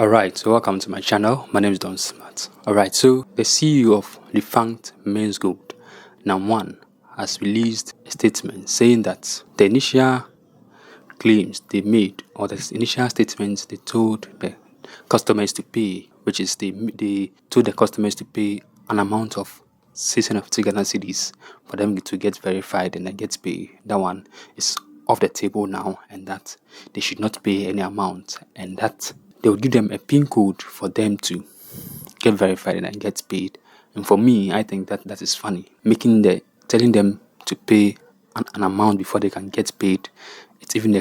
Alright, so welcome to my channel. My name is Don Smart. Alright, so the CEO of defunct MenzGold, NAM1, has released a statement saying that the initial claims they made, or the initial statements they told the customers to pay, which is they told the customers to pay an amount of 650 Ghana cedis for them to get verified and then get paid. That one is off the table now, and that they should not pay any amount, and that they will give them a PIN code for them to get verified and then get paid. And for me, I think that is funny. Telling them to pay an amount before they can get paid, it's even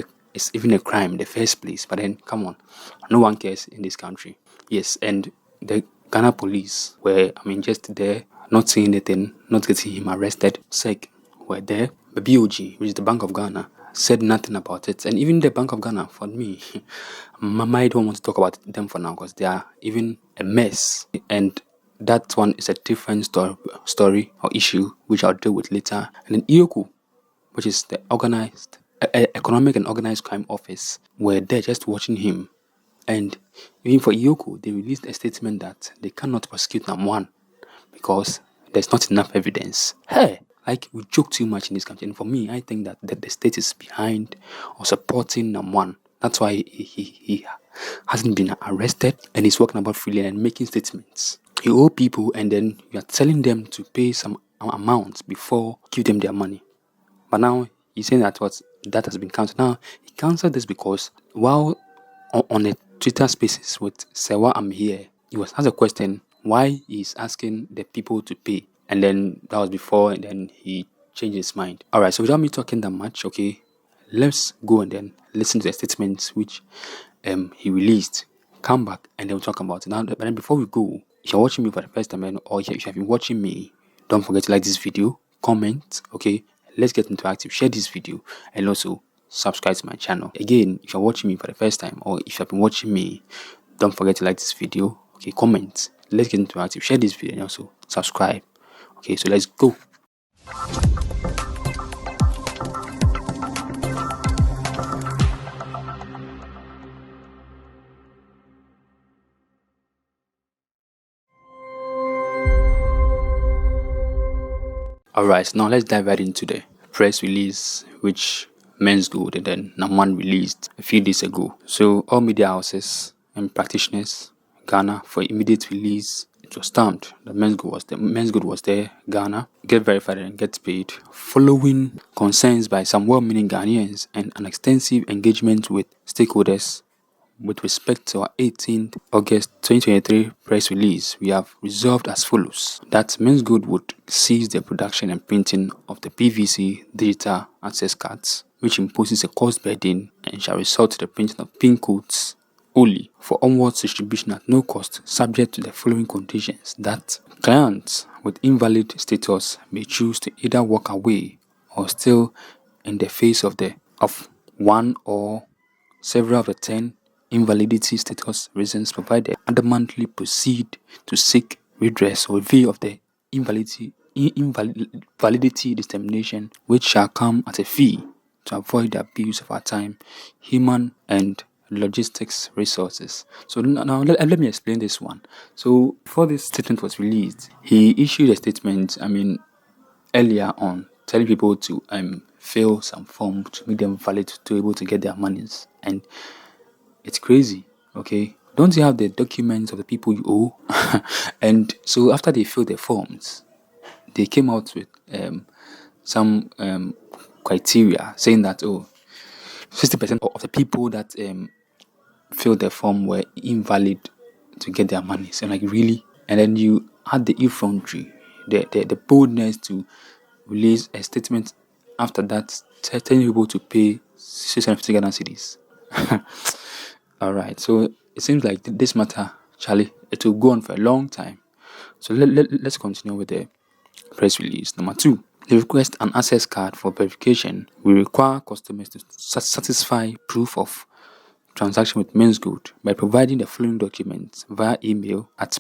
a crime in the first place. But then, come on, no one cares in this country. Yes, and the Ghana police were, just there, not saying anything, not getting him arrested. SEC were there. The BOG, which is the Bank of Ghana, said nothing about it. And even the Bank of Ghana, for me, I don't want to talk about them for now because they are even a mess. And that one is a different story or issue, which I'll deal with later. And then IOCO, which is the Economic and Organized Crime Office, were there just watching him. And even for IOCO, they released a statement that they cannot prosecute NAM1 because there's not enough evidence. Hey! Like, we joke too much in this country. And for me, I think that the state is behind or supporting NAM1. That's why he hasn't been arrested and he's walking about freely and making statements. You owe people and then you are telling them to pay some amount before give them their money. But now he's saying that that has been cancelled. Now, he cancelled this because while on a Twitter Spaces with Sewa I'm here, he was asked a question why he's asking the people to pay. And then that was before, and then he changed his mind. Alright, so without me talking that much, okay, let's go and then listen to the statements which he released. Come back and then we'll talk about it. Now, but then before we go, if you're watching me for the first time or if you have been watching me, don't forget to like this video, comment, okay, let's get interactive, share this video, and also subscribe to my channel. Again, if you're watching me for the first time or if you have been watching me, don't forget to like this video, okay, comment, let's get interactive, share this video, and also subscribe. Okay, so let's go. Alright, now let's dive right into the press release which MenzGold and then NAM1 released a few days ago. So all media houses and practitioners in Ghana for immediate release. It was stamped that MenzGold was there, Ghana, get verified and get paid, following concerns by some well-meaning Ghanaians and an extensive engagement with stakeholders. With respect to our 18th August 2023 press release, we have resolved as follows: that MenzGold would cease the production and printing of the PVC digital access cards, which imposes a cost burden and shall result to the printing of PIN codes only for onwards distribution at no cost, subject to the following conditions: that clients with invalid status may choose to either walk away or still, in the face of one or several of the 10 invalidity status reasons provided, adamantly proceed to seek redress or review of the invalidity determination, which shall come at a fee to avoid the abuse of our time, human and logistics resources. So now let me explain this one. So before this statement was released, he issued a statement earlier on, telling people to fill some form to make them valid to be able to get their monies. And it's crazy, okay? Don't you have the documents of the people you owe? And so after they filled the forms, they came out with some criteria saying that 60% of the people that filled the form were invalid to get their monies. And like, really? And then you had the effrontery, the boldness to release a statement after that telling people to pay 650 Ghana cedis. Alright, so it seems like this matter, Charlie, it will go on for a long time. So let's continue with the press release. Number 2, they request an access card for verification. We require customers to satisfy proof of transaction with MenzGold by providing the following documents via email at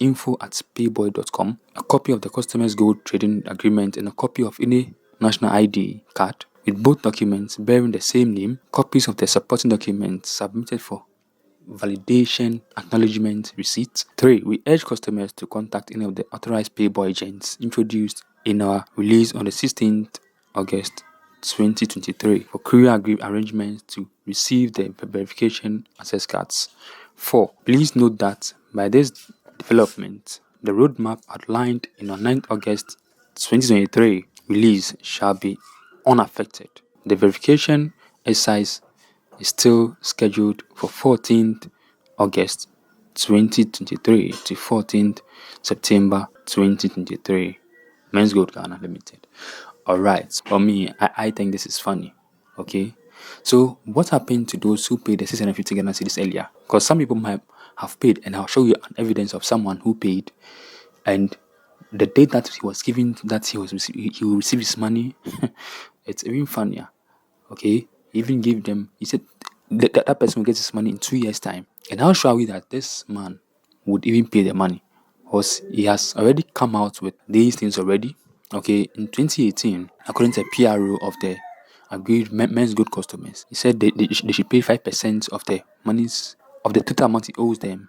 info@payboy.com, a copy of the customer's gold trading agreement and a copy of any national ID card with both documents bearing the same name, copies of the supporting documents submitted for validation acknowledgement receipt. 3. We urge customers to contact any of the authorized payable agents introduced in our release on the 16th August 2023 for courier arrangements to receive the verification access cards. 4. Please note that by this development, the roadmap outlined in our 9th August 2023 release shall be unaffected. The verification exercise is still scheduled for 14th August 2023 to 14th September 2023. MenzGold Ghana Limited. Alright, for me, I think this is funny. Okay, so what happened to those who paid the 650 Ghana cedis earlier? Because some people might have paid, and I'll show you an evidence of someone who paid, and the date that he was given that he will receive his money. It's even funnier. Okay, he even gave them. He said that person will get his money in 2 years' time, and how sure are we that this man would even pay the money? Because he has already come out with these things already. Okay, in 2018, according to the PRO of the agreed MenzGold customers, he said they should pay 5% of the monies of the total amount he owes them,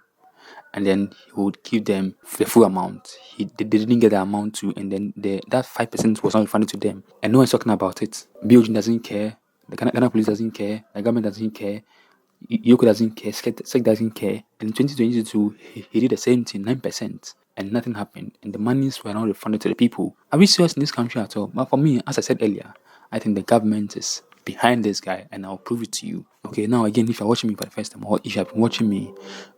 and then he would give them the full amount. They didn't get the amount too, and then that 5% was not refunded to them. And no one's talking about it. BOG doesn't care. The Ghana police doesn't care. The government doesn't care. Yoko doesn't care. SEC doesn't care. In 2022, he did the same thing, 9%, and nothing happened. And the monies were not refunded to the people. Are we serious in this country at all? But for me, as I said earlier, I think the government is behind this guy, and I'll prove it to you. Okay, now again, if you're watching me for the first time, or if you have been watching me,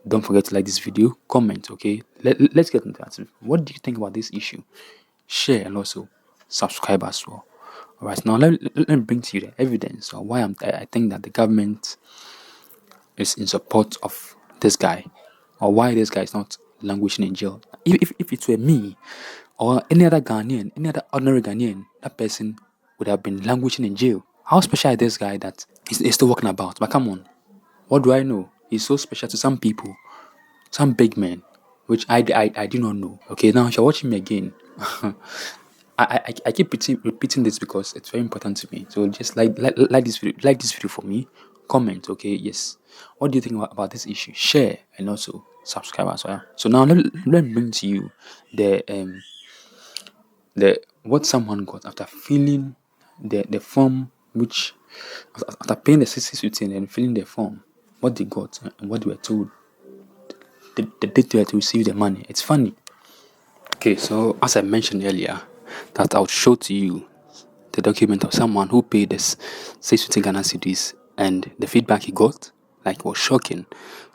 don't forget to like this video, comment. Okay, let's get into that. What do you think about this issue? Share, and also subscribe as well. All right, now let me bring to you the evidence of why I think that the government is in support of this guy, or why this guy is not languishing in jail. If it were me or any other Ghanaian, any other ordinary Ghanaian, that person would have been languishing in jail. How special is this guy that he's still walking about? But come on, what do I know? He's so special to some people, some big men, which I do not know. Okay, now if you're watching me again, I keep repeating this because it's very important to me. So just like this video for me. Comment, okay? Yes. What do you think about this issue? Share and also subscribe as well. So now let me bring to you the what someone got after filling the form, which after paying the 650 and filling the form, what they got and what they were told the date they were to receive the money. It's funny. Okay, so as I mentioned earlier, that I'll show to you the document of someone who paid this 650 Ghana cedis, and the feedback he got, like, was shocking.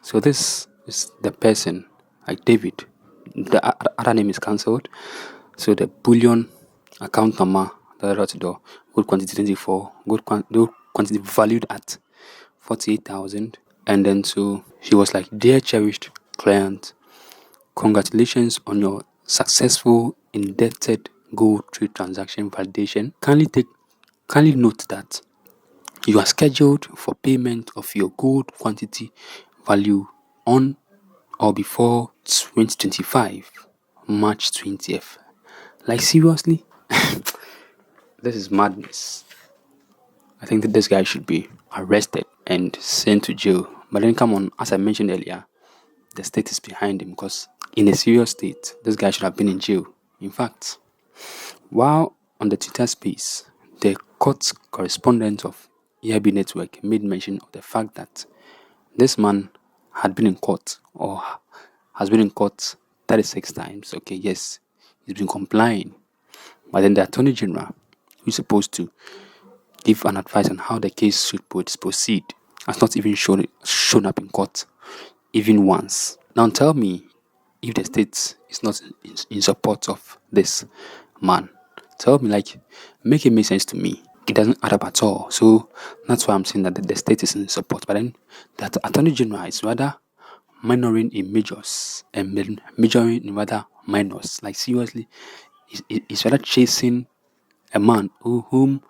So this is the person, like David. The other name is cancelled. So the bullion account number, good quantity 24, good quantity valued at 48,000. And then so he was like, "Dear cherished client, congratulations on your successful indebted gold trade transaction validation. Kindly note that you are scheduled for payment of your gold quantity value on or before 2025, March 20th. Like, seriously? This is madness. I think that this guy should be arrested and sent to jail. But then come on, as I mentioned earlier, the state is behind him, because in a serious state, this guy should have been in jail. In fact, while on the Twitter space, the court correspondent of EIB Network made mention of the fact that this man had been in court, or has been in court 36 times. Okay, yes, he's been complying. But then the Attorney General, who's supposed to give an advice on how the case should proceed, has not even shown up in court, even once. Now tell me, if the state is not in support of this man, tell me, like, make it make sense to me. It doesn't add up at all. So that's why I'm saying that the state is in support. But then that Attorney General is rather minoring in majors and majoring in rather minors. Like, seriously, he's rather chasing a man whom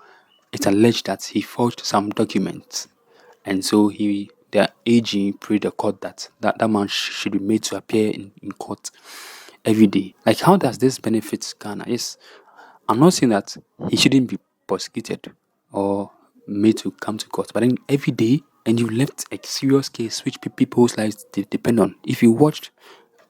it's alleged that he forged some documents, and so the AG prayed the court that man should be made to appear in court every day. Like, how does this benefit Ghana? Yes, I'm not saying that he shouldn't be prosecuted or made to come to court, but then every day, and you left a serious case which people's lives depend on. If you watched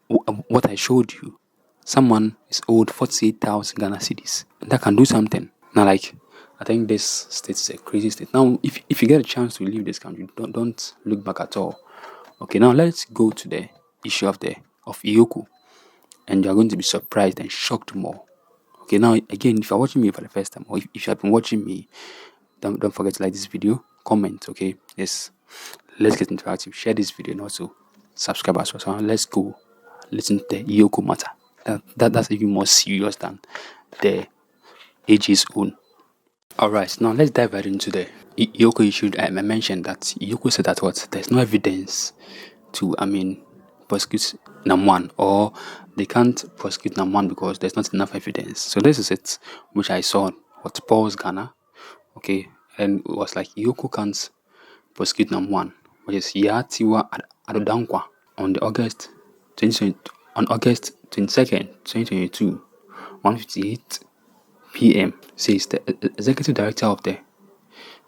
what I showed you, someone is owed 48,000 Ghana cedis. That can do something. Now, like, I think this state is a crazy state. Now, if you get a chance to leave this country, don't look back at all. Okay, now let's go to the issue of Iyoko, and you're going to be surprised and shocked more. Okay, now again, if you're watching me for the first time, or if you have been watching me, don't forget to like this video, comment. Okay, yes, let's get interactive. Share this video and also subscribe as well. So let's go listen to the Iyoko matter. That's even more serious than the AG's own. Alright, now let's dive right into the Iyoko issue. I mentioned that Iyoko said that there's no evidence to, prosecute NAM1, or they can't prosecute NAM1 because there's not enough evidence. So this is it, which I saw what Paul's Ghana, okay, and it was like Iyoko can't prosecute NAM1, which is Yatiwa Adodankwa on August 22nd, 2022, 1:58 p.m. says the executive director of the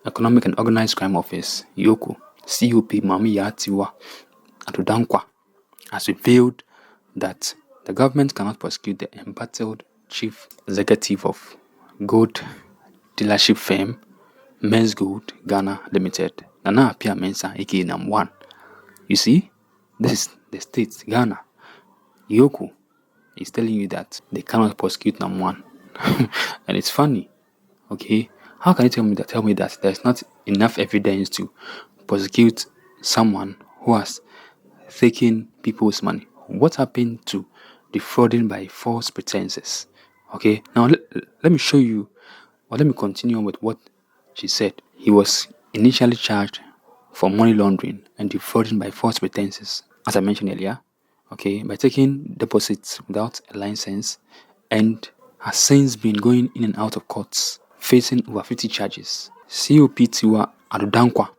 Economic and Organized Crime Office, Iyoko, COP Mami Yatiwa Adodankwa, has revealed that the government cannot prosecute the embattled chief executive of gold dealership firm MenzGold Ghana Limited, Nana Apia Mensah, aka NAM1. You see, this is the state, Ghana. Iyoko is telling you that they cannot prosecute NAM1. And it's funny. Okay, how can you tell me that there's not enough evidence to prosecute someone who has taken people's money? What happened to defrauding by false pretenses? Okay, now let me show you, or let me continue on with what she said. He was initially charged for money laundering and defrauding by false pretenses, as I mentioned earlier, okay, by taking deposits without a license, and has since been going in and out of courts, facing over 50 charges. COP Tiwa Adodankwa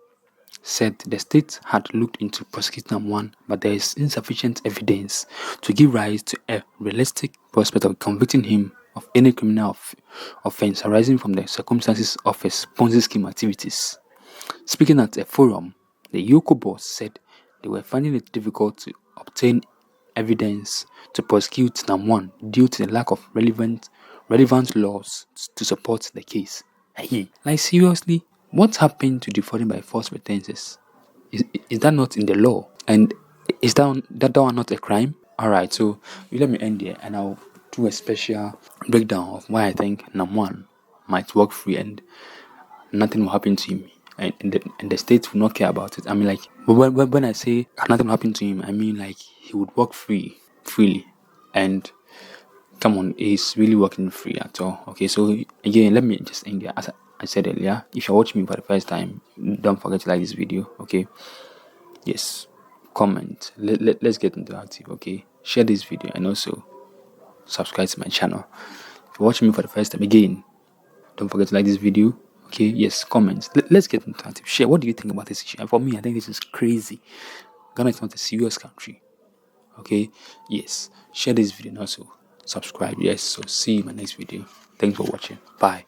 said the state had looked into prosecuting NAM1, but there is insufficient evidence to give rise to a realistic prospect of convicting him of any criminal offense arising from the circumstances of his Ponzi scheme activities. Speaking at a forum, the Iyoko boss said they were finding it difficult to obtain evidence to prosecute NAM1 due to the lack of relevant laws to support the case. Hey, like seriously, what happened to defrauding by false pretenses? Is that not in the law? And is that one not a crime? Alright, so you let me end here and I'll do a special breakdown of why I think NAM1 might walk free and nothing will happen to him. And the state will not care about it. I mean, like, when I say nothing will happen to him, I mean like he would walk freely, and come on, he's really walking free at all. Okay, so again, let me just end there. As I said earlier, if you're watching me for the first time, don't forget to like this video. Okay, yes, comment. Let's get interactive. Okay, share this video and also subscribe to my channel. If you're watching me for the first time, again, don't forget to like this video. Okay, yes, comments. Let's get interactive. Share. What do you think about this issue? And for me, I think this is crazy. Ghana is not a serious country. Okay, yes. Share this video and also subscribe. Yes, so see you in my next video. Thanks for watching. Bye.